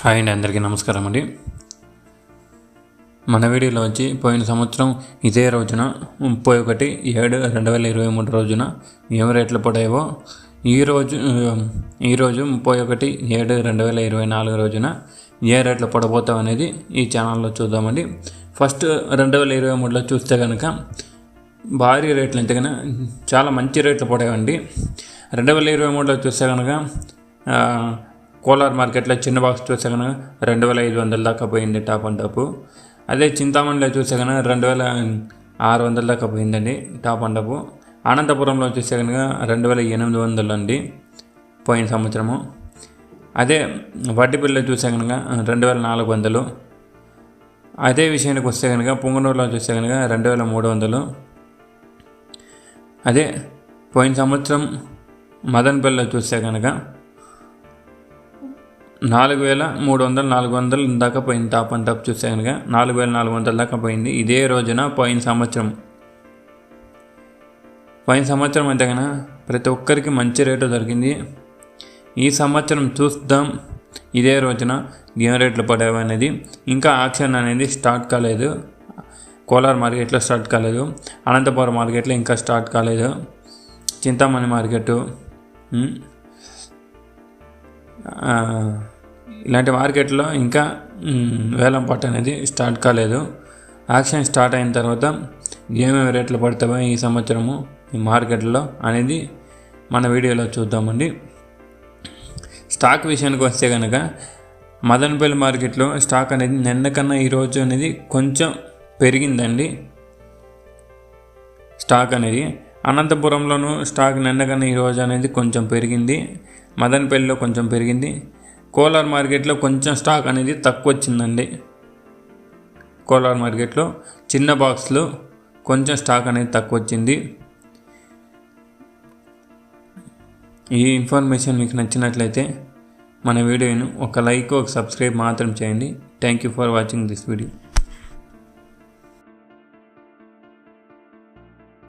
Hi అండి, అందరికీ నమస్కారం అండి. మన వీడియోలో వచ్చి పోయిన సంవత్సరం ఇదే రోజున 31/7/2023 రోజున ఏం రేట్లు పడాయో ఈరోజు 31/7/2024 రోజున ఏ రేట్లు పడబోతాం అనేది ఈ ఛానల్లో చూద్దామండి. ఫస్ట్ 2023లో చూస్తే కనుక భారీ రేట్లు అంటే కనుక చాలా మంచి రేట్లు పడాయండి. 2023లో చూస్తే కనుక కోలార్ మార్కెట్లో చిన్న బాక్స్ చూస్తే కనుక 2500 దాకా పోయింది టాప్ అండ్ టాప్. అదే చింతామణిలో చూస్తే కనుక 2600 దాకా పోయిందండి టాప్ అండ్ టాప్. అనంతపురంలో చూస్తే కనుక 2800 అండి పోయిన సంవత్సరము. అదే వడ్డిపల్లిలో చూస్తే కనుక 2400. అదే విషయానికి వస్తే కనుక పుంగనూరులో చూస్తే కనుక 2300. అదే పోయిన సంవత్సరం మదనపల్లిలో చూస్తే కనుక 4300 దాకా పోయింది టాప్ అండ్ టాప్. చూస్తే కనుక 4400 దాకా పోయింది ఇదే రోజున పోయిన సంవత్సరం అంటే కనుక ప్రతి ఒక్కరికి మంచి రేటు దొరికింది. ఈ సంవత్సరం చూద్దాం ఇదే రోజున ఏం రేట్లు పడేవి అనేది. ఇంకా ఆక్షన్ అనేది స్టార్ట్ కాలేదు. కోలార్ మార్కెట్లో స్టార్ట్ కాలేదు, అనంతపురం మార్కెట్లో ఇంకా స్టార్ట్ కాలేదు, చింతామణి మార్కెట్ ఇలాంటి మార్కెట్లో ఇంకా వేలం పాట అనేది స్టార్ట్ కాలేదు. యాక్షన్ స్టార్ట్ అయిన తర్వాత ఏమేమి రేట్లు పడతాయో ఈ సంవత్సరము ఈ మార్కెట్లో అనేది మన వీడియోలో చూద్దామండి. స్టాక్ విషయానికి వస్తే కనుక మదనపల్లి మార్కెట్లో స్టాక్ అనేది నిన్న కన్నా ఈరోజు అనేది కొంచెం పెరిగిందండి స్టాక్ అనేది. అనంతపురంలోనూ స్టాక్ నిన్న కన్నా ఈరోజు అనేది కొంచెం పెరిగింది, మదనపల్లిలో కొంచెం పెరిగింది. కోలార్ మార్కెట్లో కొంచెం స్టాక్ అనేది తక్కువ వచ్చిందండి. కోలార్ మార్కెట్లో చిన్న బాక్స్లో కొంచెం స్టాక్ అనేది తక్కువ వచ్చింది. ఈ ఇన్ఫర్మేషన్ మీకు నచ్చినట్లయితే మన వీడియోను ఒక లైక్ ఒక సబ్స్క్రైబ్ మాత్రం చేయండి. Thank you for watching this video.